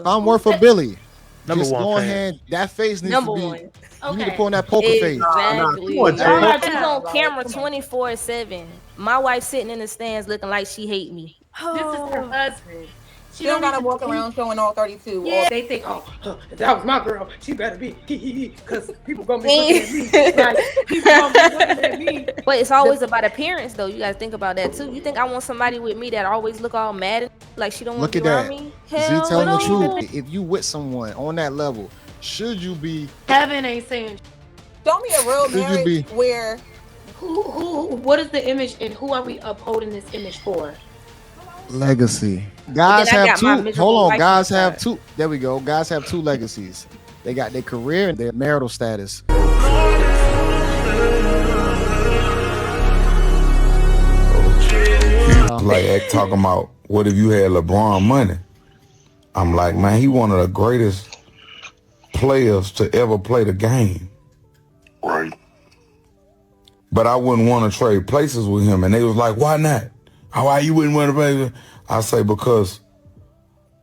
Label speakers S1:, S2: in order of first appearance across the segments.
S1: If I'm worth a Billy,
S2: Number
S1: just
S2: one
S1: go
S2: fan.
S1: ahead. That face needs to
S3: Number
S1: be.
S3: one.
S1: You need to
S4: Okay.
S1: put on that poker face.
S5: Nah, come on,
S3: Y'all
S4: Y'all
S5: Jay.
S3: got
S4: heard
S3: she's
S4: that.
S3: on
S5: Bro,
S3: camera
S5: come on.
S3: 24/7. My wife sitting in the stands looking like she hate me.
S4: This is her
S3: Oh,
S4: husband.
S6: She don't gotta walk
S4: He,
S6: around showing all 32.
S4: yeah, they think, oh, if that was my girl, she better be, because people gonna be looking at me. Like, people gonna be looking at me.
S3: but it's always about appearance, though. You gotta think about that too. You think I want somebody with me that always look all mad and like she don't want
S1: Look
S3: to
S1: at
S3: be around
S1: that.
S3: me?
S1: Z
S3: Hell
S4: But
S1: telling the
S4: here's the
S1: truth.
S3: no.
S4: thing.
S1: If you with someone on that level, should you be?
S4: Kevin ain't saying
S6: Show me a real
S1: Should you
S6: marriage
S1: be?
S6: where
S4: what is the image and who are we upholding this image for?
S1: Legacy.
S3: But
S1: Guys
S3: then I
S1: have
S3: got my
S1: two.
S3: miserable
S1: Hold on.
S3: wife
S1: Guys
S3: on the
S1: have
S3: side.
S1: two. There we go. Guys have two legacies. They got their career and their marital status.
S7: Like talking about what if you had LeBron money? I'm like, man, he one of the greatest players to ever play the game.
S8: Right.
S7: But I wouldn't want to trade places with him. And they was like, why not? Why you wouldn't want to play with him? I say, because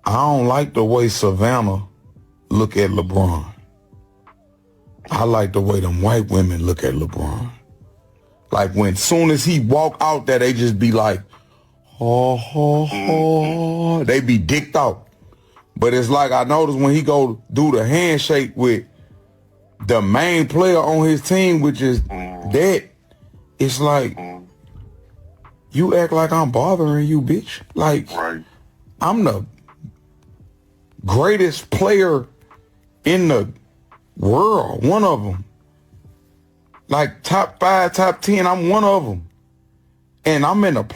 S7: I don't like the way Savannah look at LeBron. I like the way them white women look at LeBron. Like when soon as he walk out there, they just be like, oh. They be dicked out. But it's like I noticed when he go do the handshake with the main player on his team, which is that, it's like, you act like I'm bothering you, bitch. Like,
S8: Right.
S7: I'm the greatest player in the world, one of them. Like top 5, top 10, I'm one of them. And I'm in a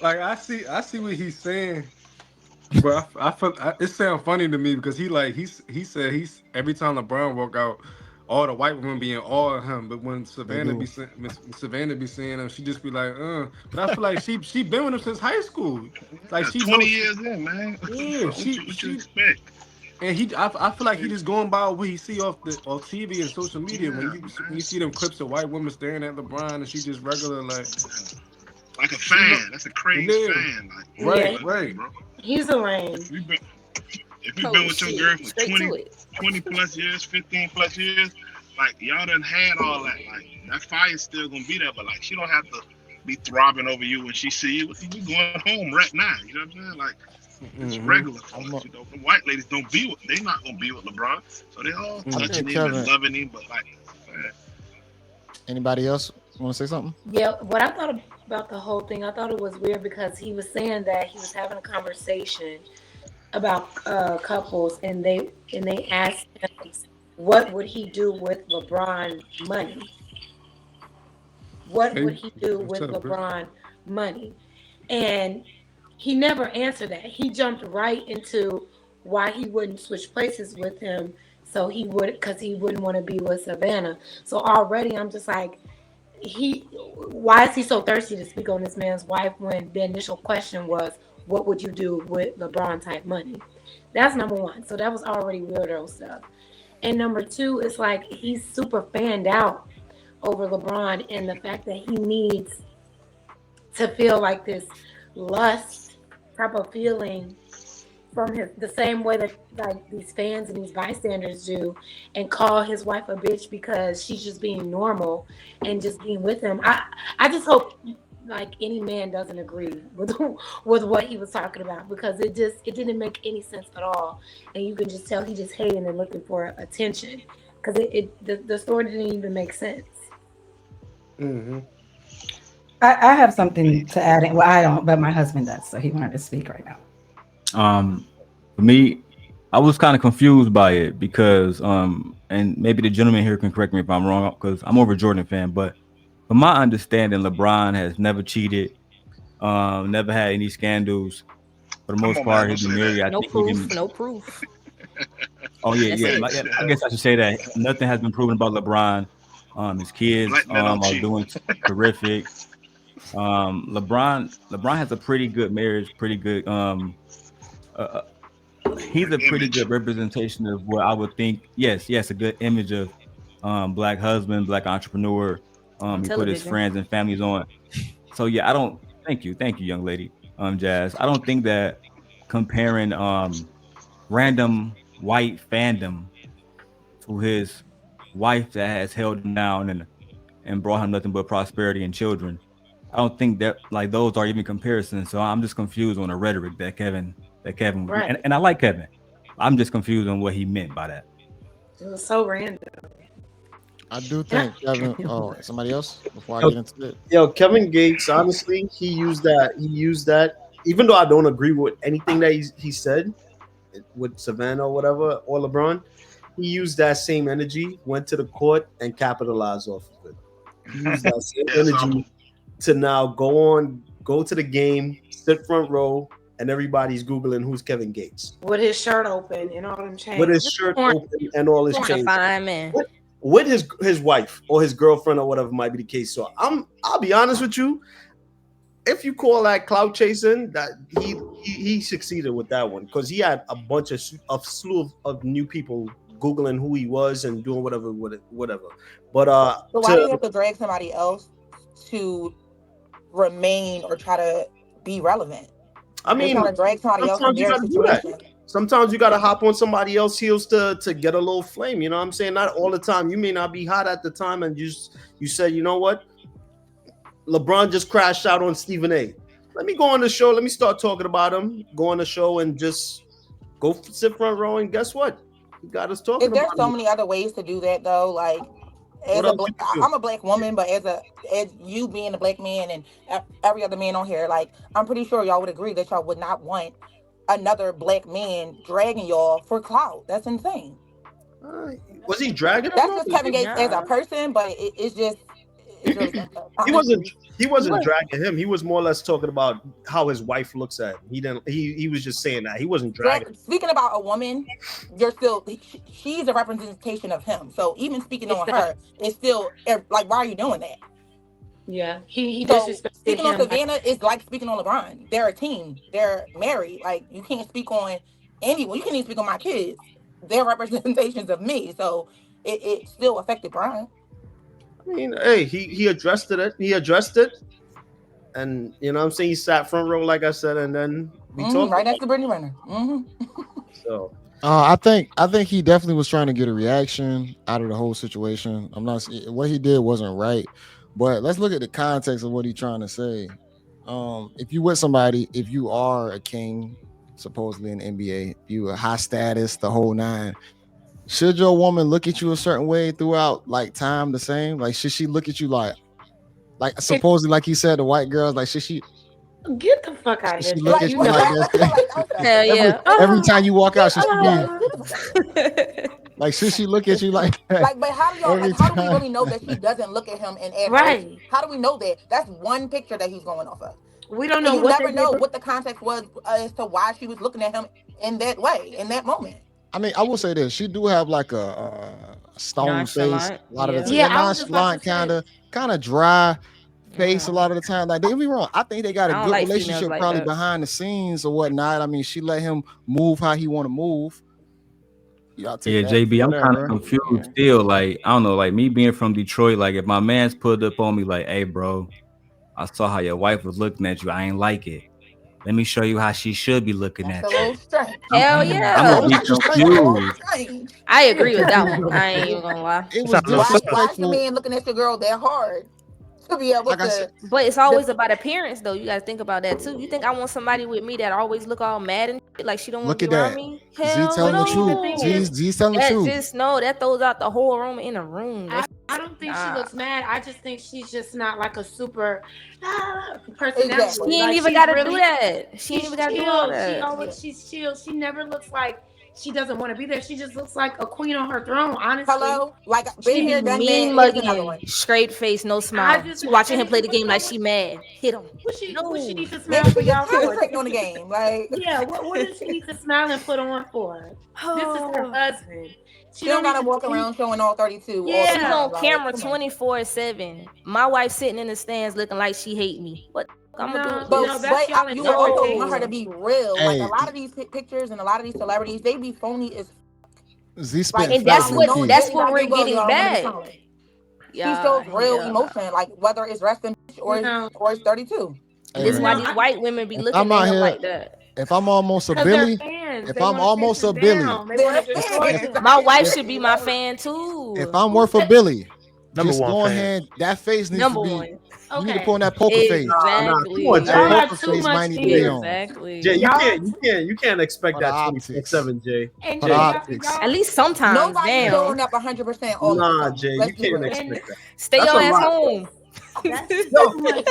S9: Like I see what he's saying, but I feel it sounds funny to me because he said he's every time LeBron walk out, all the white women be in awe of him, but when Savannah be saying him, she just be like, But I feel like she been with him since high school, like
S8: Yeah,
S9: she
S8: 20
S9: knows.
S8: years in, man.
S9: Yeah,
S8: What you
S9: she
S8: expect?
S9: and I feel like he just going by what he see off TV and social media
S8: Yeah,
S9: when
S8: man.
S9: you see them clips of white women staring at LeBron and she just regular like
S8: Like a
S9: she know,
S8: fan. That's a crazy
S9: yeah,
S8: fan. Like,
S4: Yeah,
S9: right.
S8: bro.
S4: he's a rain.
S8: If you been, if you
S3: Oh
S8: been with your girl
S3: shit,
S8: for
S3: straight to
S8: 20,
S3: it.
S8: 20 plus years, 15 plus years, like y'all done had all that. Like that fire's still gonna be there, but like she don't have to be throbbing over you when she see you. We going home right now. You know what I'm saying? Like it's
S9: Mm-hmm.
S8: regular for us. You know, the white ladies don't be with. They not gonna be with LeBron, so they all
S1: I
S8: touching
S1: think
S8: him and
S1: Kevin.
S8: loving him. But like, man,
S1: Anybody else want to say something?
S4: Yeah, what I thought about the whole thing, I thought it was weird because he was saying that he was having a conversation about couples, and they asked him what would he do with LeBron money. What
S9: Hey,
S4: would he do
S9: what's
S4: with
S9: up, bro?
S4: LeBron money? And he never answered that. He jumped right into why he wouldn't switch places with him. So he would, because he wouldn't want to be with Savannah. So already I'm just like, why is he so thirsty to speak on this man's wife when the initial question was, what would you do with LeBron type money? That's number one. So that was already weirdo stuff. And number two, it's like he's super fanned out over LeBron and the fact that he needs to feel like this lust type of feeling from the same way that like these fans and these bystanders do, and call his wife a bitch because she's just being normal and just being with him. I just hope like any man doesn't agree with with what he was talking about, because it didn't make any sense at all, and you can just tell he just hating and looking for attention, because the story didn't even make sense.
S9: Mm-hmm.
S5: I have something to add in. Well, I don't, but my husband does, so he wanted to speak right now.
S10: For me, I was kind of confused by it because and maybe the gentleman here can correct me if I'm wrong, because I'm more of a Jordan fan, but from my understanding, LeBron has never cheated, never had any scandals. For the
S8: come
S10: most
S8: on, man,
S10: part,
S8: don't
S10: he's been
S8: say
S10: married.
S8: that.
S10: I
S3: No
S10: think he's
S3: proof,
S10: been.
S3: no proof.
S10: Oh yeah,
S3: That's
S10: yeah.
S3: it.
S10: Yeah, I guess I should say that nothing has been proven about LeBron. His kids
S8: Black men don't
S10: are
S8: cheat.
S10: doing terrific. LeBron has a pretty good marriage, pretty good. Uh, he's a pretty
S8: Image.
S10: good representation of what I would think. Yes, a good image of black husband, black entrepreneur.
S3: On
S10: He put his
S3: television.
S10: friends and families on. So yeah, I don't. Thank you, young lady. Jazz. I don't think that comparing random white fandom to his wife that has held him down and brought him nothing but prosperity and children. I don't think that like those are even comparisons. So I'm just confused on the rhetoric that Kevin
S4: Right.
S10: and I like Kevin. I'm just confused on what he meant by that.
S4: It was so random.
S1: I do think Kevin. Oh, somebody else before I get into it.
S2: Yo, Kevin Gates, honestly, he used that. Even though I don't agree with anything that he said with Savannah or whatever, or LeBron, he used that same energy, went to the court and capitalized off of it. He used that same energy to now go to the game, sit front row, and everybody's Googling who's Kevin Gates.
S4: With his shirt open and all them chains.
S2: With his shirt open and all his chains.
S3: Fine man.
S2: With his wife or his girlfriend or whatever might be the case. So I'll be honest with you. If you call that clout chasing, that he succeeded with that one because he had a bunch of slew of new people Googling who he was and doing whatever. But
S6: so why do you have to drag somebody else to remain or try to be relevant?
S2: I mean,
S6: trying to drag somebody else in their situation.
S2: Sometimes you gotta hop on somebody else's heels to get a little flame. You know what I'm saying? Not all the time. You may not be hot at the time, and you said, you know what? LeBron just crashed out on Stephen A. Let me go on the show. Let me start talking about him. Go on the show and just go sit front row. And guess what? He got us talking.
S6: If there's so many other ways to do that, though, like I'm a black woman, but as you being a black man and every other man on here, like I'm pretty sure y'all would agree that y'all would not want another black man dragging y'all for clout. That's insane.
S2: Was he dragging?
S6: That's just Kevin Gates as a person, but it's just.
S2: He wasn't dragging him. He was more or less talking about how his wife looks at him. He was just saying that. He wasn't dragging.
S6: Speaking about a woman, she's a representation of him. So even speaking on her, it's still like, why are you doing that?
S4: Yeah, he
S6: speaking on Savannah is like speaking on LeBron. They're a team. They're married. Like you can't speak on anyone. You can't even speak on my kids. They're representations of me. So it still affected Brian.
S2: I mean, hey, he addressed it. He addressed it, and you know what I'm saying, he sat front row, like I said, and then we talked
S6: right next to Brittany Renner.
S2: So
S1: I think he definitely was trying to get a reaction out of the whole situation. I'm not what he did wasn't right, but let's look at the context of what he's trying to say. If you with somebody, if you are a king, supposedly in the NBA, you a high status, the whole nine. Should your woman look at you a certain way throughout like time the same? Like should she look at you like supposedly like he said the white girls, like should she
S4: get the fuck out of here?
S1: She look at you like that?
S3: Hell yeah.
S1: Every time you walk out, she like should she look at you like that?
S6: Like, but how do we really know that she doesn't look at him and ask?
S4: Right.
S6: How do we know that? That's one picture that he's going off of.
S4: We don't know.
S6: You never know what the context was as to why she was looking at him in that way, in that moment.
S1: I mean, I will say this: she do have like a stone face a lot of the time.
S4: Yeah,
S1: nonchalant, kind of dry face a lot of the time. Like, don't get me wrong, I think they got a good relationship probably behind the scenes or whatnot. I mean, she let him move how he want to move.
S10: Yeah, JB, I'm kind of confused still. Like, I don't know, like me being from Detroit, like if my man's pulled up on me, like, hey, bro, I saw how your wife was looking at you. I ain't like it. Let me show you how she should be looking at you.
S3: Hell yeah.
S10: I'm gonna be confused.
S3: I agree with that one. I ain't even gonna lie.
S6: It was why is the man looking at your girl that hard to be able to?
S3: But it's always about appearance, though. You gotta think about that too. You think I want somebody with me that always look all mad and shit, like she don't want to be around me?
S1: Hell telling the truth. G's telling the truth.
S3: Just no, that throws out the whole aroma in the room.
S4: I don't think she looks mad. I just think she's just not like a super personality.
S3: She ain't even gotta do that. She ain't even gotta do all that.
S4: She's chill. She never looks like she doesn't want to be there. She just looks like a queen on her throne, honestly.
S6: Hello? Like,
S3: she mean mugging, straight face, no smile. She watching him play the game like she mad. Hit him.
S4: What she need to smile for y'all for?
S6: On the game, like,
S4: yeah. What does she need to smile and put on for? This is her husband.
S6: She don't gotta walk around showing all 32.
S3: Yeah, she's on camera 24/7. My wife sitting in the stands looking like she hate me. What I'm gonna do?
S6: But you also want her to be real. Like a lot of these pictures and a lot of these celebrities, they be phony as.
S3: And that's what we're getting back.
S6: She shows real emotion, like whether it's resting or it's 32.
S3: This is why these white women be looking at him like that.
S1: if I'm almost a
S4: Because they're
S1: Billy,
S4: fans.
S1: if
S4: They
S1: I'm
S4: want to
S1: almost
S4: chase
S1: a
S4: him
S1: Billy,
S4: down. They want to destroy him.
S3: My wife
S1: if
S3: should be my fan
S1: if
S3: too.
S1: I'm
S4: Who
S1: worth a
S4: said
S1: Billy,
S11: Number
S1: just
S11: one
S1: go
S11: fan.
S1: ahead. That face needs to
S3: Number
S1: be.
S3: one.
S1: You need to put on
S4: okay?
S1: that poker face.
S2: Nah, come on,
S3: Exactly.
S1: That
S2: Jay.
S4: Y'all are
S1: poker
S4: too
S1: face might
S4: much
S1: need to
S4: in
S1: be
S4: your
S1: on
S2: Jay,
S1: for
S4: y'all
S2: you can't expect
S1: the
S2: that
S1: optics.
S2: 24/7, Jay.
S4: and
S1: For the
S2: Jay,
S1: optics.
S3: At
S4: y'all
S3: least sometimes.
S6: Nobody's
S3: Damn.
S6: showing up 100% all of the
S2: nah,
S6: time.
S2: Jay, you
S6: Let's be
S2: can't
S6: real.
S4: and
S2: expect that.
S3: Stay
S2: That's
S3: your
S2: a
S3: ass
S2: lot.
S3: home.
S4: that's just
S2: Yo,
S4: too much.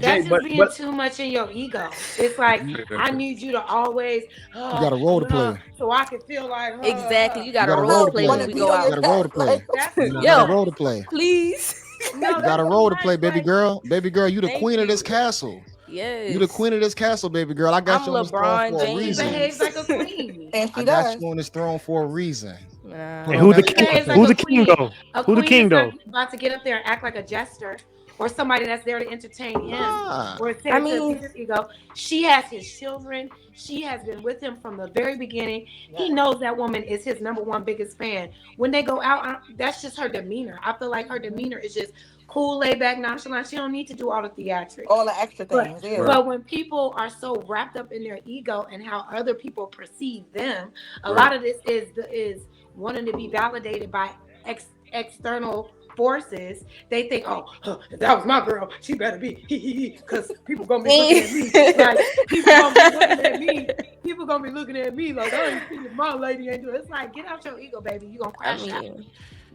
S2: Jay,
S4: That's just being too much in your ego. It's like I need you to always,
S1: You got a role to play.
S4: so I can feel like,
S3: Exactly. You
S1: You
S3: got a
S1: got a
S3: role
S1: role
S3: to
S1: to
S3: play
S1: play.
S3: when
S6: Want
S3: we
S6: to beat
S3: go
S6: on
S1: You
S6: your
S1: got
S3: out.
S1: a role to
S6: chest.
S1: play.
S4: That's
S1: You got a
S3: Yo,
S1: role to play.
S3: please.
S4: no,
S1: You got
S4: that's
S1: a
S4: too
S1: role to
S4: much.
S1: play, baby
S4: Like,
S1: girl. Baby girl, you the
S3: Thank
S1: queen of this
S3: you.
S1: castle.
S3: Yes.
S1: You the queen of this castle, baby girl. I got
S3: I'm
S1: you on this throne
S3: LeBron
S1: for a
S4: and she
S1: reason.
S4: behaves
S3: James.
S4: like a queen.
S6: And
S1: I
S6: she
S1: got
S6: does.
S1: you on this throne for a reason. Put
S11: And
S1: on
S11: who the
S1: that
S4: She
S11: king?
S1: poker
S4: behaves like
S11: Who
S1: face.
S11: the
S4: a
S11: king
S4: queen.
S11: though?
S4: A
S11: Who the
S4: queen
S11: king
S4: is not
S11: though?
S4: about to get up there and act like a jester or somebody that's there to entertain him
S1: Nah.
S4: or
S3: I
S4: to
S3: mean,
S4: appease his ego. She has his children. She has been with him from the very beginning. He
S6: Yes.
S4: knows that woman is his number one biggest fan. When they go out, that's just her demeanor. I feel like her demeanor is just cool, laid back, nonchalant. She don't need to do all the theatrics.
S6: All the extra
S4: But
S6: things. Yeah.
S1: Right.
S4: but when people are so wrapped up in their ego and how other people perceive them, a
S1: Right.
S4: lot of this is wanting to be validated by external forces. They think, oh, if that was my girl, she better be because people gonna be looking at me like people gonna be looking at me. People gonna be looking at me like I ain't see if my lady ain't doing. It's like get out your ego, baby. You gonna
S3: I
S4: crash out.
S3: mean,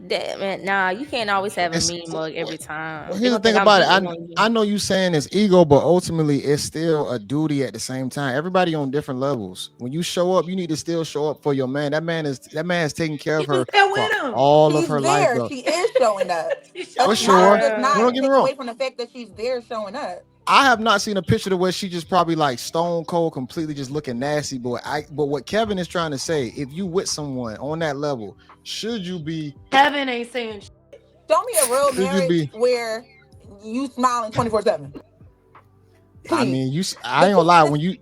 S3: that man, nah, you can't always have a
S1: It's,
S3: mean mug every time.
S1: well,
S3: They
S1: here's the
S3: gonna
S1: thing
S3: think I'm
S1: about it.
S3: beating on you.
S1: I know you saying it's ego, but ultimately it's still a duty at the same time. Everybody on different levels. When you show up, you need to still show up for your man. That man is taking care
S4: She
S1: of
S4: was
S1: her
S4: there
S1: for
S4: with him.
S1: all of
S6: She's
S1: her life,
S6: there.
S1: though.
S6: She is showing up.
S4: She
S1: For
S6: A
S4: showed
S6: smile
S1: sure.
S6: does
S3: Yeah.
S1: No,
S6: not
S1: don't get me
S6: take
S1: wrong.
S6: away from the fact that she's there showing up.
S1: I have not seen a picture to where she just probably like stone cold, completely just looking nasty. But what Kevin is trying to say, if you with someone on that level, should you be?
S4: Kevin ain't saying
S6: Show me a real
S1: Should you
S6: marriage
S1: be?
S6: where you smiling 24/7.
S1: I
S6: Please.
S1: mean, I
S6: The
S1: ain't
S6: two
S1: gonna lie.
S6: on this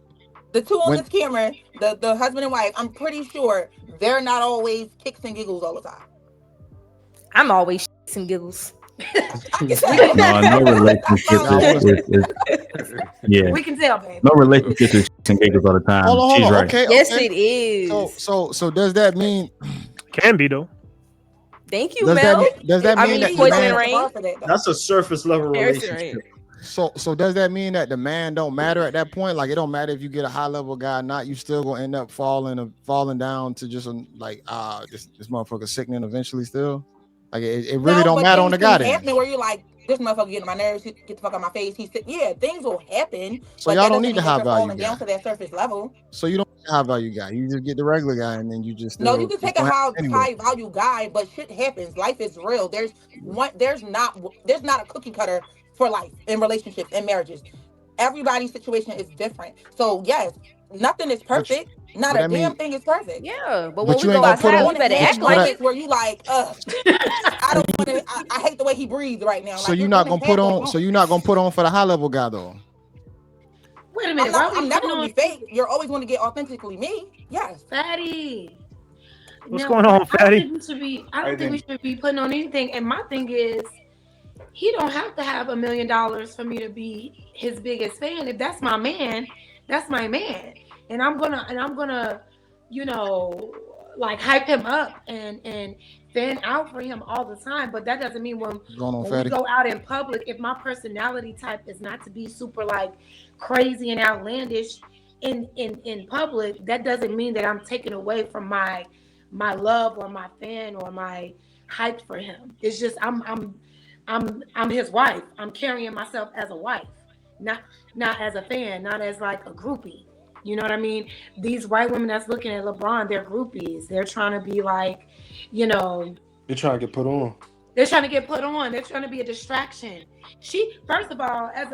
S6: the two on
S1: When
S6: this camera, the husband and wife, I'm pretty sure they're not always kicks and giggles all the time.
S3: I'm always shits and giggles.
S6: I can tell.
S10: No, no relationship
S1: y'all want to,
S10: yeah,
S4: we can tell, baby.
S10: no relationship is shits and giggles all the time.
S1: hold
S10: She's
S1: on.
S10: right.
S1: Okay,
S3: Yes,
S1: okay.
S3: it is.
S1: So does that mean?
S11: Can be though.
S3: Thank you,
S1: Does that
S3: Mel.
S1: does that
S3: I
S1: mean
S3: mean,
S1: that the
S3: Poison
S1: man?
S3: and Rain.
S6: For that, though.
S2: That's a surface level
S3: Harrison
S2: relationship.
S3: Rain.
S1: So does that mean that the man don't matter at that point? Like it don't matter if you get a high level guy or not, you still gonna end up falling down to just like this motherfucker sickening eventually still. Like it really
S6: No,
S1: don't
S6: but
S1: matter on
S6: things
S1: the
S6: can
S1: guy
S6: be
S1: then.
S6: happening where you're like, this motherfucker getting on my nerves. Get the fuck out of my face. Yeah, things will happen,
S1: So
S6: but
S1: y'all
S6: that
S1: don't
S6: doesn't
S1: need the
S6: mean that
S1: high
S6: you're
S1: value
S6: falling
S1: guy.
S6: down to that surface level.
S1: So you don't need the high value guy. You just get the regular guy, and then you just
S6: No, you
S1: still
S6: can
S1: it's
S6: take a
S1: gonna happen anyway.
S6: high value guy, but shit happens. Life is real. There's not a cookie cutter for life in relationships and marriages. Everybody's situation is different. So yes, nothing is
S1: But
S6: perfect. Not
S1: but
S6: a
S1: I
S6: damn
S1: mean,
S6: thing is perfect.
S3: Yeah, but when
S1: but
S3: we
S1: you ain't
S3: go
S1: gonna put
S3: outside,
S1: on.
S3: we better
S1: But
S3: act
S1: you, but
S3: like
S1: I,
S3: it.
S6: Moments where you like, I don't want to. I hate the way he breathes right now.
S1: so
S6: Like
S1: you're
S6: you're
S1: not
S6: gonna
S1: gonna put
S6: have those
S1: on. So
S6: moments.
S1: you're not gonna put on for the high level guy though.
S4: Wait a minute. Why are we
S6: I'm never
S4: putting
S6: gonna
S4: on
S6: be fake. You're always going to get authentically me. Yes.
S4: fatty?
S11: What's
S4: No,
S11: going on,
S4: I don't
S11: Fatty?
S4: think we should be. I don't think we should be putting on anything. And my thing is, he don't have to have $1 million for me to be his biggest fan. If that's my man, that's my man. And I'm gonna, you know, like hype him up and fan out for him all the time. But that doesn't mean
S1: Going on,
S4: when we
S1: fatty.
S4: go out in public, if my personality type is not to be super like crazy and outlandish in public, that doesn't mean that I'm taking away from my love or my fan or my hype for him. It's just I'm his wife. I'm carrying myself as a wife, not as a fan, not as like a groupie. You know what I mean? These white women that's looking at LeBron, they're groupies. They're trying to be like, you know,
S9: They're trying to get put on.
S4: they're trying to get put on. They're trying to be a distraction. She, first of all, as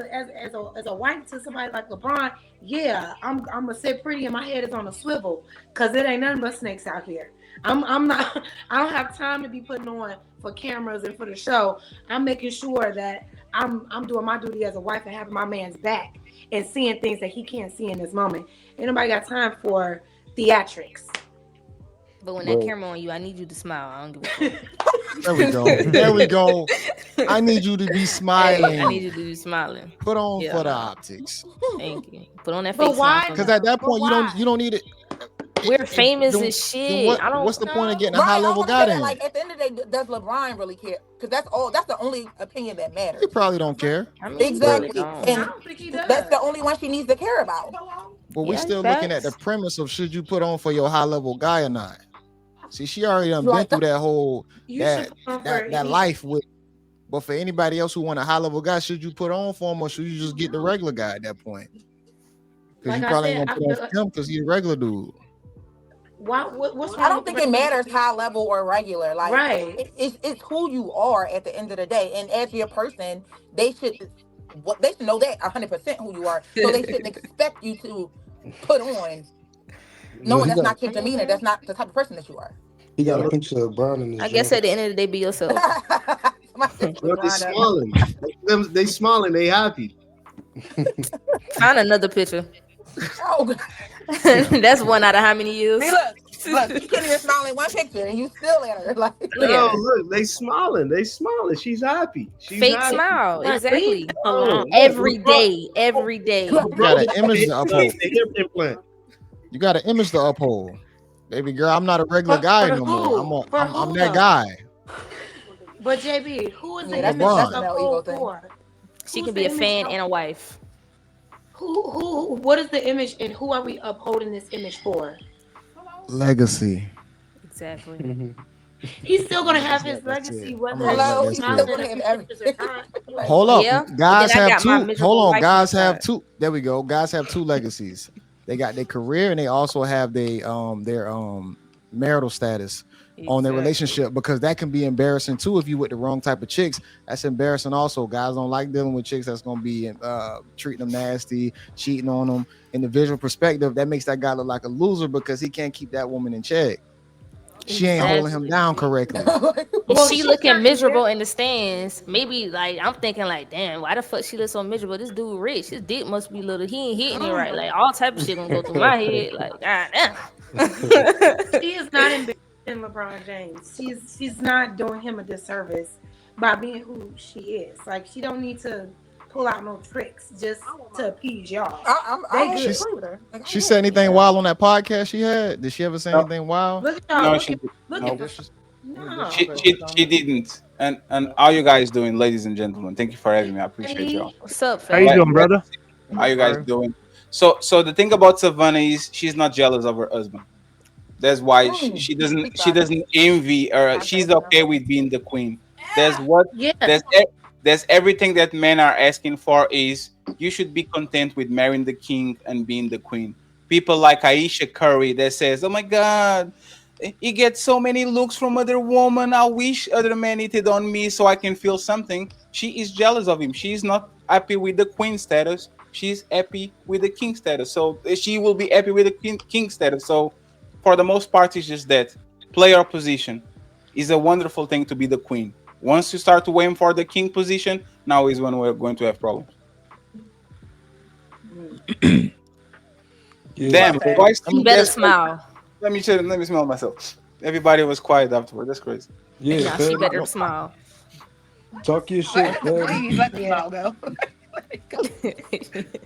S4: a wife to somebody like LeBron, yeah, I'm gonna sit pretty and my head is on a swivel because it ain't nothing but snakes out here. I'm not. I don't have time to be putting on for cameras and for the show. I'm making sure that I'm doing my duty as a wife and having my man's back and seeing things that he can't see in this moment. Ain't nobody got time for theatrics.
S3: But when that camera on you, I need you to smile. I don't give a fuck.
S1: There we go. There we go. I need you to be smiling.
S3: Hey, I need you to be smiling.
S1: Put on
S3: Yeah,
S1: for the
S3: no.
S1: optics.
S3: Thank you. Put on that
S4: But
S3: fake smile.
S4: why?
S3: for me.
S1: Because at that
S4: But
S1: point,
S4: why?
S1: you don't need it.
S3: We're famous
S1: then-
S3: as
S1: then
S3: shit. I don't.
S1: what's the point of getting a
S6: Right,
S1: high
S6: I
S1: level
S6: want to
S1: guy
S6: say that.
S1: then?
S6: Like at the end of the day, does LeBron really care? Because that's the only opinion that matters.
S1: He probably don't care.
S3: I mean,
S6: Exactly,
S3: really don't.
S4: I
S6: and
S4: don't think he does.
S6: that's the only one she needs to care about.
S1: But we
S3: Yeah,
S1: still looking at the
S3: facts.
S1: premise of should you put on for your high level guy or not? See, she already done
S6: Like
S1: been through that whole
S4: You
S1: that
S4: should put on
S1: that,
S4: for
S1: that
S4: he-
S1: life with. But for anybody else who want a high level guy, should you put on for him or should you just get the regular guy at that point? Because
S4: Like
S1: you
S4: I
S1: probably
S4: said,
S1: ain't
S4: I
S1: gonna put on
S4: feel
S1: for him because he's a regular dude.
S4: what's wrong
S6: I don't
S4: with
S6: think
S4: the
S6: it
S4: regular-
S6: matters high level or regular. Like
S4: Right.
S6: it's who you are at the end of the day. And as your person, they should know that 100% who you are. So they shouldn't expect you to put on knowing that's not your demeanor. That's not the type of person that you are.
S11: He got a picture of Brown in his
S3: I guess at the end of the day, be yourself.
S2: Bro, they smiling. They smiling. They happy.
S3: Find another picture.
S6: Oh, God.
S3: That's one out of how many years?
S6: See, look, you can't even smile in one picture and you still at her. Like,
S3: Look
S2: Yo,
S3: at her.
S2: look, they smiling. They smiling. She's happy. She's
S3: Fake
S2: happy.
S3: smile.
S4: Like,
S3: Exactly.
S4: leave them alone.
S3: Every day. Every day.
S1: You got an image to uphold.
S2: The hip implant.
S1: You got an image to uphold. Baby girl, I'm not a regular guy
S4: for
S1: no
S4: who?
S1: more.
S4: For
S1: I'm
S4: who,
S1: that
S4: though?
S1: guy.
S4: But JB, who is the
S6: Yeah,
S4: image
S1: that's
S4: of
S6: an ego
S4: whole
S6: thing.
S4: for?
S3: She
S4: Who's
S3: can
S4: the
S3: be a
S4: image
S3: fan
S4: of-
S3: and a wife.
S4: What is the image and who are we upholding this image for?
S1: Legacy.
S3: Exactly.
S4: He's still gonna have his
S1: That's
S4: legacy,
S1: it.
S4: whether
S6: Hello,
S1: he's
S4: it's
S1: still
S4: smiling
S6: gonna
S4: in
S6: have
S4: the
S6: everything.
S4: pictures or not.
S1: Hold up.
S3: Yeah, but
S1: Guys
S3: then I
S1: have
S3: got my
S1: two.
S3: miserable
S1: Hold on.
S3: wife
S1: Guys
S3: on the
S1: have
S3: side.
S1: two. There we go. Guys have two legacies. They got their career and they also have their marital status on their
S3: Exactly.
S1: relationship, because that can be embarrassing too if you with the wrong type of chicks. That's embarrassing also. Guys don't like dealing with chicks that's gonna be treating them nasty, cheating on them. In the visual perspective, that makes that guy look like a loser because he can't keep that woman in check. She ain't holding him
S3: Exactly.
S1: down correctly.
S3: If
S4: Well,
S3: she
S4: she's
S3: looking
S4: not
S3: miserable in the stands, maybe like I'm thinking like, damn, why the fuck she look so miserable? This dude rich, his dick must be little. He ain't hitting it right. Like all type of shit gonna go through my head. Like, god damn.
S4: She is not embarrassing LeBron James. She's not doing him a disservice by being who she is. Like she don't need to pull out no tricks just to appease y'all.
S6: I
S4: They
S6: don't
S4: good.
S6: agree with her. Like,
S1: She said anything wild on that podcast she had? Did she ever say anything wild?
S4: Look at y'all.
S12: No,
S4: look
S12: she
S4: at, look
S12: no.
S4: at this. No.
S12: She didn't. And how you guys doing, ladies and gentlemen? Thank you for having me. I appreciate y'all.
S3: What's up,
S13: How you
S3: fam?
S13: doing, brother?
S12: How you guys doing? So the thing about Savannah is she's not jealous of her husband. That's why she doesn't envy, or she's okay with being the queen. There's what
S4: Yeah.
S12: there's everything that men are asking for is you should be content with marrying the king and being the queen. People like Aisha Curry that says, "Oh my God, he gets so many looks from other women. I wish other men hit it on me so I can feel something." She is jealous of him. She's not happy with the queen status. She's happy with the king status. So she will be happy with the king status. So for the most part, it's just that play your position is a wonderful thing to be the queen. Once you start to aim for the king position, now is when we're going to have problems. Damn, why
S3: You better smile.
S12: Let me smell myself. Everybody was quiet afterward. That's crazy.
S11: Yeah,
S3: Nah, she better smile.
S11: talk your shit, man.
S6: Please let the smile go.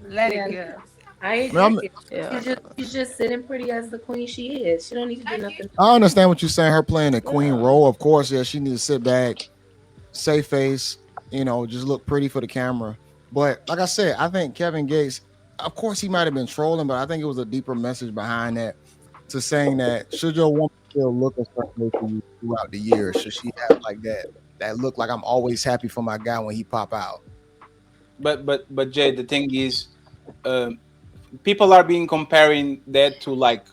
S6: Let it go.
S4: I agree. She's just sitting pretty as the queen she is. She don't need to do nothing.
S1: I understand what you're saying. Her playing the queen role, of course. Yeah, she needs to sit back, save face, just look pretty for the camera. But like I said, I think Kevin Gates, of course, he might have been trolling, but I think it was a deeper message behind that, to saying that should your woman still look a certain way for you throughout the year? Should she have like that look like I'm always happy for my guy when he pop out?
S12: But Jay, the thing is, people are being comparing that to like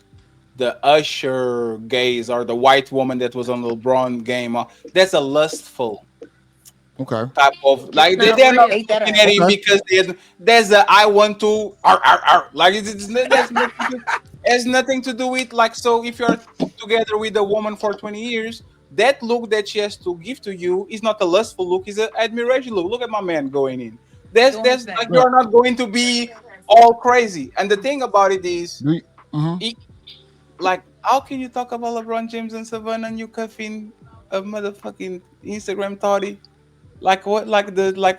S12: the Usher gaze or the white woman that was on the LeBron game. That's a lustful type of like they're not looking at him because there's a I want to like has nothing to do with like. So if you're together with a woman for 20 years, that look that she has to give to you is not a lustful look, it's an admiration look. Look at my man going in. That's like you're not going to be all crazy. And the thing about it is, like How can you talk about LeBron James and Savannah and you cuffing a motherfucking Instagram toddy? Like what? Like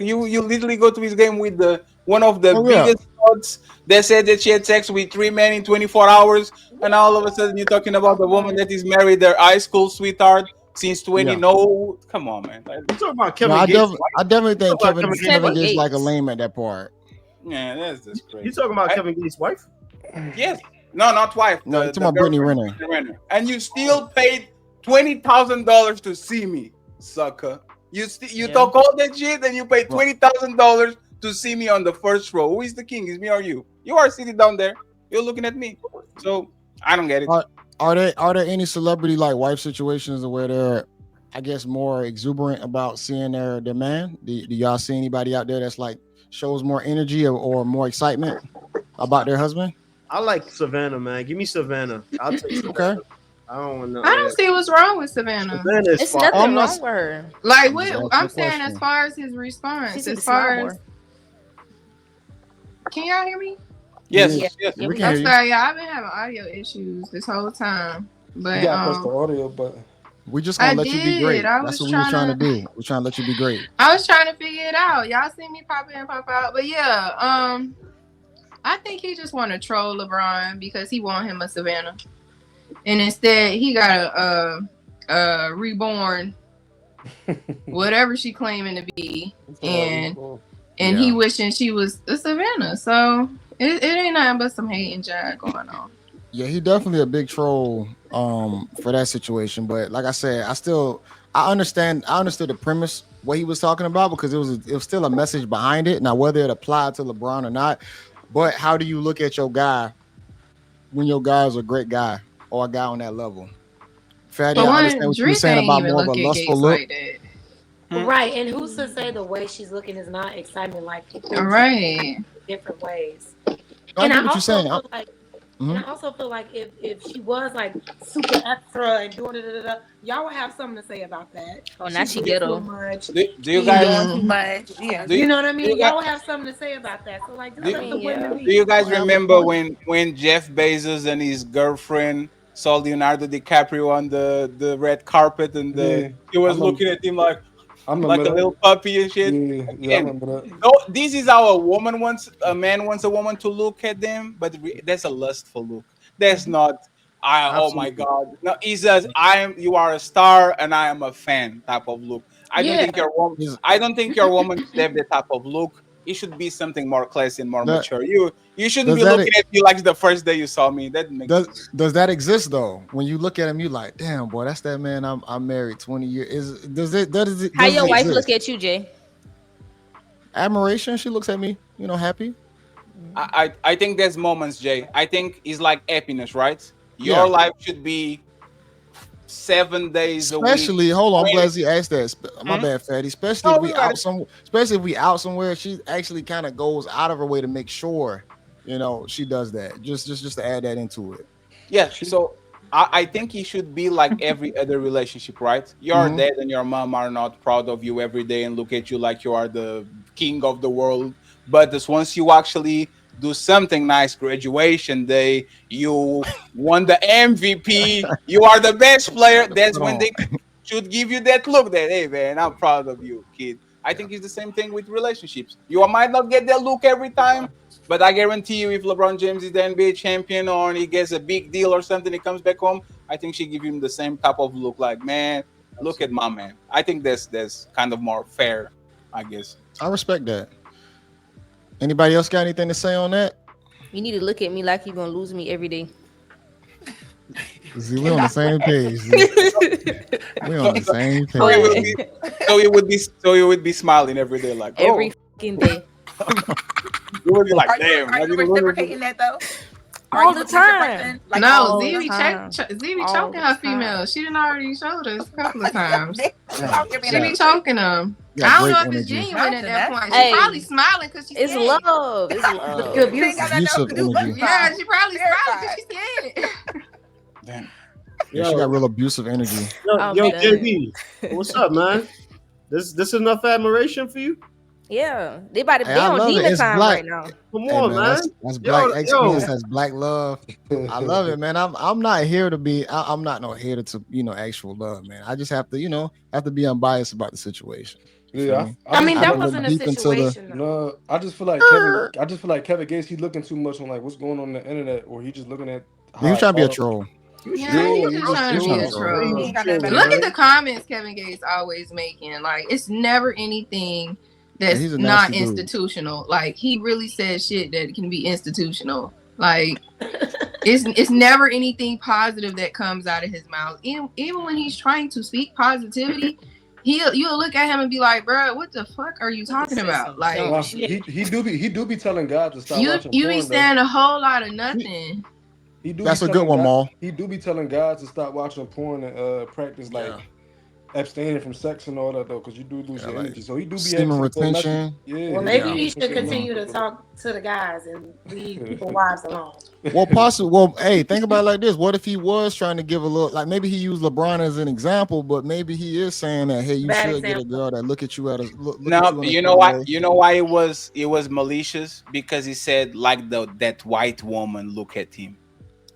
S12: you literally go to his game with the one of the
S1: Oh yeah.
S12: biggest odds that said that she had sex with 3 men in 24 hours, and all of a sudden you're talking about the woman that is married, their high school sweetheart since 20.
S1: Yeah.
S12: No, come on, man.
S2: You talking about
S1: No,
S2: Kevin Gates'
S1: I
S2: wife?
S1: definitely
S2: You
S1: think
S2: talking about
S1: Kevin
S2: Kevin
S3: It's
S2: Gates'
S1: Kevin
S3: Kevin
S2: wife?
S1: Gates like a
S3: Gates.
S1: lame at that part.
S12: Yeah, that's just
S2: You
S12: crazy.
S2: talking about Kevin Gates' wife?
S12: Yes, no, not wife,
S1: No, you
S12: the
S1: talking about Brittany
S12: girlfriend,
S1: Renner.
S12: Brittany Renner. And you still paid $20,000 to see me, sucker. You
S3: Yeah.
S12: talk all that shit, and you pay
S1: Well,
S12: $20,000 to see me on the first row. Who is the king? Is me or you? You are sitting down there. You're looking at me. So I don't get it.
S1: are there any celebrity like wife situations where they're, I guess, more exuberant about seeing their man? Do y'all see anybody out there that's like shows more energy or more excitement about their husband?
S2: I like Savannah, man. Give me Savannah. I'll take Savannah.
S1: Okay.
S2: I don't want no.
S13: I don't see what's wrong with Savannah.
S2: Savannah is
S3: It's
S2: fire.
S1: Oh, I'm
S3: nothing
S1: not.
S3: wrong with her.
S13: Like
S1: I'm
S13: what
S1: just asking
S13: I'm
S1: a
S13: saying, as
S1: question.
S13: far as his
S3: She
S13: response,
S3: needs
S13: as
S3: to smile
S13: far
S3: more.
S13: as can y'all hear me?
S12: Yes,
S1: Yeah,
S3: Yeah,
S12: yes.
S3: yeah,
S1: we
S3: we
S1: can
S13: I'm
S1: hear you.
S13: sorry, y'all. I've been having audio issues this whole time,
S11: You
S13: but
S11: gotta press the audio button.
S1: We just
S13: I
S1: gonna let you be
S13: did.
S1: great.
S13: I
S1: That's
S13: was
S1: what we were
S13: trying
S1: trying to
S13: to.
S1: do. We're trying to let you be great.
S13: I was trying to figure it out. Y'all see me pop in, pop out, but yeah. I think he just want to troll LeBron because he want him a Savannah, and instead he got a reborn, whatever she claiming to be, and he
S1: Yeah.
S13: wishing she was a Savannah. So it ain't nothing but some hate and jive going on.
S1: Yeah, he definitely a big troll for that situation. But like I said, I understood the premise what he was talking about because it was still a message behind it. Now whether it applied to LeBron or not, but how do you look at your guy when your guy is a great guy or a guy on that level? Fatty,
S13: For
S1: I understand
S13: one,
S1: what you were
S13: Drake
S1: saying
S13: ain't
S1: about
S13: even
S1: more of a
S13: look at
S1: lustful
S13: Gates
S1: look.
S13: like that.
S4: Right, and who's to say the way she's looking is not excitement? Like people
S13: All right.
S4: different ways.
S1: I
S4: And
S1: get
S4: I
S1: what you're
S4: also
S1: saying.
S4: feel like, and I also feel like if she was like super extra and doing it, y'all would have something to say about that.
S3: Oh, now
S4: She's
S3: she
S4: doing too
S3: ghetto.
S4: much.
S12: Do you
S6: She
S12: guys
S6: doing too
S13: Mm.
S6: much. Yeah.
S12: do
S4: You
S12: you,
S4: know what I
S12: do you
S4: mean?
S12: guys
S4: Y'all would have something to say about that. So like, just
S3: I
S12: do,
S4: let the
S3: mean,
S4: women
S3: yeah.
S12: do you
S4: be.
S12: guys
S1: Valid
S12: remember
S1: point.
S12: when Jeff Bezos and his girlfriend saw Leonardo DiCaprio on the red carpet and
S11: Yeah,
S12: he was looking at him
S11: I
S12: like
S11: remember
S12: a
S11: that.
S12: little puppy and shit?
S11: Yeah, I
S12: Again,
S11: remember that.
S12: no, this is how a man wants a woman to look at them, but that's a lustful look. That's not. Oh my
S2: Absolutely.
S12: God! No, he says you are a star and I am a fan type of look. I don't
S13: Yeah.
S12: think your woman.
S1: He's-
S12: I don't think your woman should have that type of look. It should be something more classy and more
S1: that
S12: mature. You shouldn't
S1: does
S12: be
S1: that
S12: looking at me like the first day you saw me. That makes
S1: does that exist though? When you look at him, you like, damn boy, that's that man I'm married 20 years.
S3: How
S1: Does
S3: your
S1: it
S3: wife
S1: exist?
S3: look at you, Jay?
S1: Admiration. She looks at me, happy.
S12: I think there's moments, Jay. I think it's like happiness, right? Your
S1: Yeah.
S12: life should be 7 days a week.
S1: Especially, hold on, I'm
S12: 20.
S1: glad you asked that. My
S12: Hmm?
S1: bad, Fatty. Especially if
S12: No,
S1: we
S12: we got
S1: out
S12: it.
S1: some, especially if we out somewhere, she actually kind of goes out of her way to make sure, she does that. Just to add that into it.
S12: Yeah, so I think it should be like every other relationship, right? Your
S1: Hmm.
S12: dad and your mom are not proud of you every day and look at you like you are the king of the world. But just once you actually do something nice, graduation day, you won the MVP, you are the best player, that's
S1: Hold
S12: when
S1: on.
S12: they should give you that look that, hey man, I'm proud of you, kid. I think it's the same thing with relationships. You might not get that look every time, but I guarantee you, if LeBron James is the NBA champion or he gets a big deal or something, he comes back home, I think she give him the same type of look. Like, man, look at my man. I think that's kind of more fair, I guess.
S1: I respect that. Anybody else got anything to say on that?
S3: You need to look at me like you're gonna lose me every day.
S1: See, we on the same page. See? We on the same
S12: So he will
S1: page.
S12: be, so he would be smiling every day, like,
S3: Every
S12: oh,
S3: fucking day,
S12: you would be like,
S6: Are you
S12: damn.
S6: are
S12: I
S6: you
S12: didn't look at
S6: reciprocating that though? Are
S3: all
S6: you
S3: the
S6: a
S3: time.
S6: person? Like
S13: No,
S3: all the
S13: Zivi
S3: time.
S13: Zivi
S3: All
S13: choking
S3: the
S13: her
S3: time.
S13: female. She done already showed us a couple of times.
S1: Yeah,
S13: She be choking them.
S1: you
S13: I
S1: got
S13: don't
S1: great
S13: know if it's
S1: energy.
S13: genuine at that point. She
S3: Hey,
S13: probably smiling because she's
S3: it's
S13: scared.
S3: love. It's love.
S6: She ain't got nothing else
S1: Abusive
S6: to do but
S1: energy.
S13: Yeah,
S6: smile.
S13: she probably smiling because
S6: Terrified.
S13: she's scared.
S12: Damn.
S1: Yeah, she got
S2: Yo,
S1: real abusive energy.
S2: yo,
S3: I'm
S2: yo,
S3: done.
S2: JB, what's up, man? This enough admiration for you?
S3: Yeah, they
S1: Hey, I
S3: on
S1: love it.
S3: demon
S1: It's
S3: time
S1: black.
S3: right now.
S2: Come
S1: Hey
S2: on,
S1: man,
S2: man.
S1: that's black
S2: Yo.
S1: excellence. That's black love. I love it, man. I'm not here to be. I'm not no hater to actual love, man. I just have to have to be unbiased about the situation. You feel
S11: Yeah,
S1: me?
S11: I
S4: I
S11: just
S4: mean,
S1: I
S11: feel
S4: that
S1: haven't
S11: like
S1: looked
S4: wasn't a
S1: deep into the.
S4: situation though.
S11: no, I just feel like Kevin. I just feel like Kevin Gates. He looking too much on like what's going on in the internet, or he just looking at
S1: He was
S11: how
S1: trying to be a
S11: all.
S1: troll.
S2: He
S13: Yeah,
S11: Yeah,
S13: he's
S11: he
S13: just
S11: just
S13: trying
S1: He
S13: to
S1: was
S13: be
S1: trying
S11: trolling.
S1: to
S13: a
S1: troll.
S6: He
S13: troll.
S6: ain't got nothing better
S13: Look
S6: to
S13: at
S6: do.
S13: the comments Kevin Gates always making. Like, it's never anything
S1: Yeah,
S13: that's
S1: he's a
S13: not
S1: nasty dude.
S13: institutional. Like, he really says shit that can be institutional. Like, it's never anything positive that comes out of his mouth. Even when he's trying to speak positivity, you'll look at him and be like, bro, what the fuck are you talking about? Like,
S11: Nah, he do be telling God to stop watching
S13: you be
S11: porn though.
S13: saying a whole lot of nothing.
S11: He do be
S1: That's a good
S11: telling
S1: one,
S11: God.
S1: Maul.
S11: He do be telling God to stop watching porn and practice like
S1: Yeah,
S11: abstaining from sex and all that though, because you do lose
S1: yeah,
S11: your
S1: like
S11: energy. So he do be having
S1: semen
S11: some good message.
S1: retention.
S11: Yeah,
S4: Well,
S11: he do
S4: maybe
S11: be
S1: Yeah.
S4: he
S11: having some
S4: should
S11: good
S4: continue to
S11: message.
S4: talk to the guys and leave people wives alone.
S1: Well, possibly. Well, hey, think about it like this. What if he was trying to give a little, like maybe he used LeBron as an example, but maybe he is saying that, hey, you
S4: Bad
S1: should get a
S4: example.
S1: girl that look at you at a look at
S12: No,
S1: you in a
S12: you know
S1: certain
S12: what?
S1: way.
S12: You know why it was malicious because he said like that white woman look at him.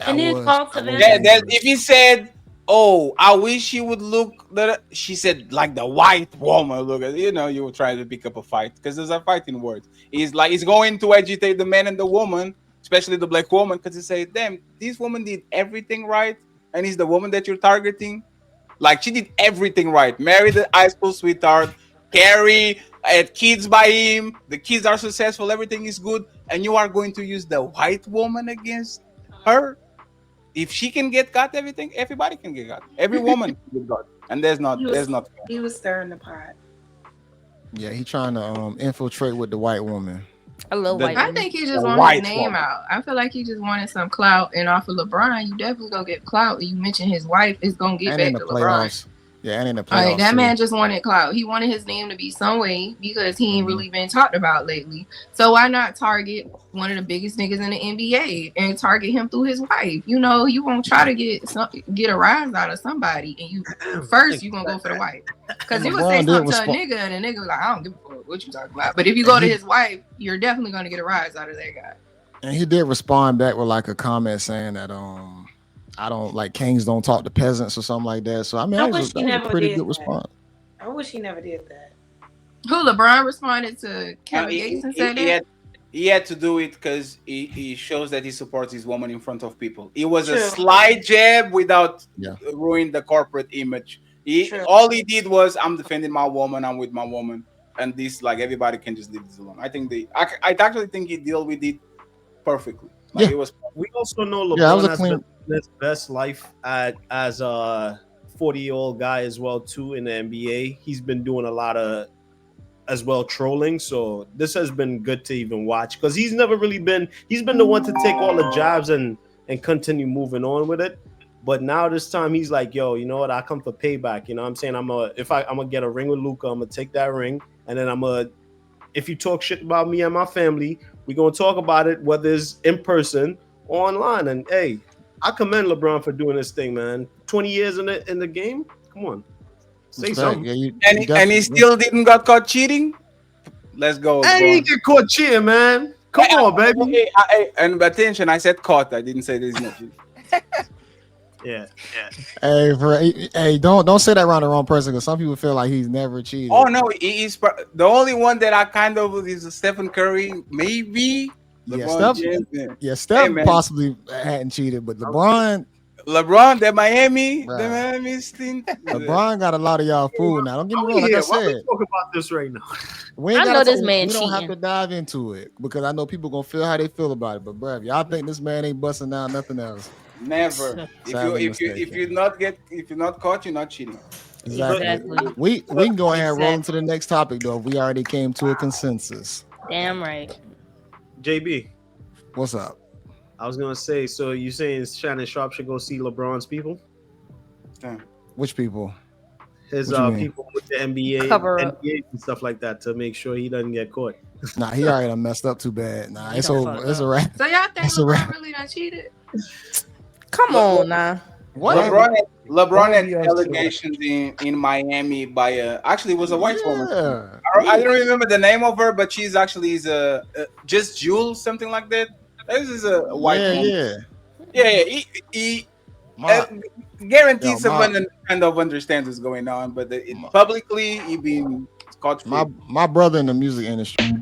S4: And then call
S1: That was
S4: Savannah.
S12: That
S1: dangerous.
S12: if he said, "Oh, I wish she would look," that she said like the white woman look at you were trying to pick up a fight because there's a fighting word. He's going to agitate the man and the woman, especially the black woman, because he say, "Damn, this woman did everything right, and he's the woman that you're targeting. Like she did everything right. Married the high school sweetheart, Carrie had kids by him. The kids are successful. Everything is good, and you are going to use the white woman against her." If she can get got everything, everybody can get got. Every woman can get got, and there's not
S4: He
S12: there's
S4: was
S12: not.
S4: he was stirring the pot.
S1: Yeah, he trying to infiltrate with the white woman.
S3: I love
S12: The,
S3: white
S13: I
S3: women.
S13: think he
S12: the
S13: just want his
S12: white
S13: name
S12: woman.
S13: out. I feel like he just wanted some clout, and off of LeBron, you definitely gonna get clout. You mention his wife, it's gonna get
S1: And in
S13: back
S1: the
S13: to LeBron.
S1: playoffs. Yeah, and in the
S13: Like,
S1: playoffs
S13: that
S1: too.
S13: man just wanted clout. He wanted his name to be some way because he ain't
S1: Mhm.
S13: really been talked about lately. So why not target one of the biggest niggas in the NBA and target him through his wife? You won't try to get a rise out of somebody, and you gonna go for the wife. Because
S1: And
S13: you would say
S1: LeBron did
S13: something to a
S1: respond.
S13: nigga, and the nigga was like, I don't give a fuck what you talking about. But if you
S1: And
S13: go to
S1: he
S13: his wife, you're definitely gonna get a rise out of that guy.
S1: and he did respond back with like a comment saying that I don't like kings don't talk to peasants or something like that. So I mean
S4: I
S1: that
S4: wish he
S1: was a
S4: never
S1: pretty
S4: did
S1: good
S4: that.
S1: response.
S4: I wish he never did that.
S13: Who, LeBron responded to
S12: Uh,
S13: Kevin
S12: he,
S13: Gates and
S12: he,
S13: said
S12: he
S13: that?
S12: had he had to do it because he shows that he supports his woman in front of people. It was a
S4: True.
S12: slight jab without
S1: Yeah.
S12: ruining the corporate image.
S4: True.
S12: All he did was, I'm defending my woman, I'm with my woman, and this like everybody can just leave this alone. I think I actually think he dealt with it perfectly. Like
S1: Yeah.
S12: it was.
S2: We also know
S1: Yeah, that was
S2: LeBron
S1: a
S2: has been
S1: clean
S2: living his best life as a 40-year-old guy as well too in the NBA. He's been doing a lot of as well trolling, so this has been good to even watch because he's been the one to take all the jabs and continue moving on with it. But now this time he's like, yo, you know what? I come for payback. You know what I'm saying? I'm gonna get a ring with Luca, I'm gonna take that ring, and then if you talk shit about me and my family, we're gonna talk about it, whether it's in person or online. And hey, I commend LeBron for doing this thing, man. 20 years in the game. Come on. Say
S1: respect.
S2: something.
S1: Yeah, you
S12: And he
S1: definitely
S12: still didn't got caught cheating. Let's go,
S2: And he
S12: LeBron.
S2: get caught cheating, man. Come on, baby.
S12: And attention, I said caught. I didn't say there's no cheating.
S2: Yeah.
S1: Hey, don't say that around the wrong person because some people feel like he's never cheated.
S12: Oh no, he is the only one that I kind of is Stephen Curry, maybe.
S1: Yeah,
S12: LeBron
S1: Steph.
S12: James. Yeah.
S1: Yeah, Steph
S12: Hey, man.
S1: possibly hadn't cheated, but LeBron
S12: the Miami thing.
S1: LeBron got a lot of y'all food now. Don't get me wrong. Like I
S2: Why we
S1: said,
S2: talk about this right now?
S1: we ain't
S3: I
S1: gotta
S3: know this
S1: talk-
S3: man
S1: we don't have
S3: cheating.
S1: to dive into it because I know people gonna feel how they feel about it. But bruh, if y'all think this man ain't busting down nothing else,
S12: Never.
S1: Sadly
S12: If you're not caught, you're not cheating.
S1: exactly. We can go ahead and roll into the next topic though. If we already came to a consensus.
S3: Damn right.
S2: JB,
S1: What's up?
S2: I was gonna say, so you saying Shannon Sharp should go see LeBron's people?
S1: Which people?
S2: His
S1: What you mean?
S2: people with the NBA,
S3: Cover up.
S2: NBA and stuff like that to make sure he doesn't get caught.
S1: Nah, he already done messed up too bad. Nah,
S3: He
S1: it's
S3: done
S1: over.
S3: fucked
S1: It's a
S3: up.
S1: wrap.
S13: So y'all think
S1: That's a
S13: LeBron
S1: wrap.
S13: really done cheated?
S3: Come on now.
S1: What?
S12: LeBron had
S11: he has
S12: allegations in Miami by actually it was a white woman.
S1: Yeah.
S12: I don't remember the name of her, but she's actually just Jules, something like that. This is a white
S1: Yeah,
S12: woman.
S1: yeah.
S12: Yeah, he
S1: My,
S12: guaranteed
S1: yo, my,
S12: someone kind of understands what's going on, but
S1: my,
S12: publicly he been scot free.
S1: my brother in the music industry.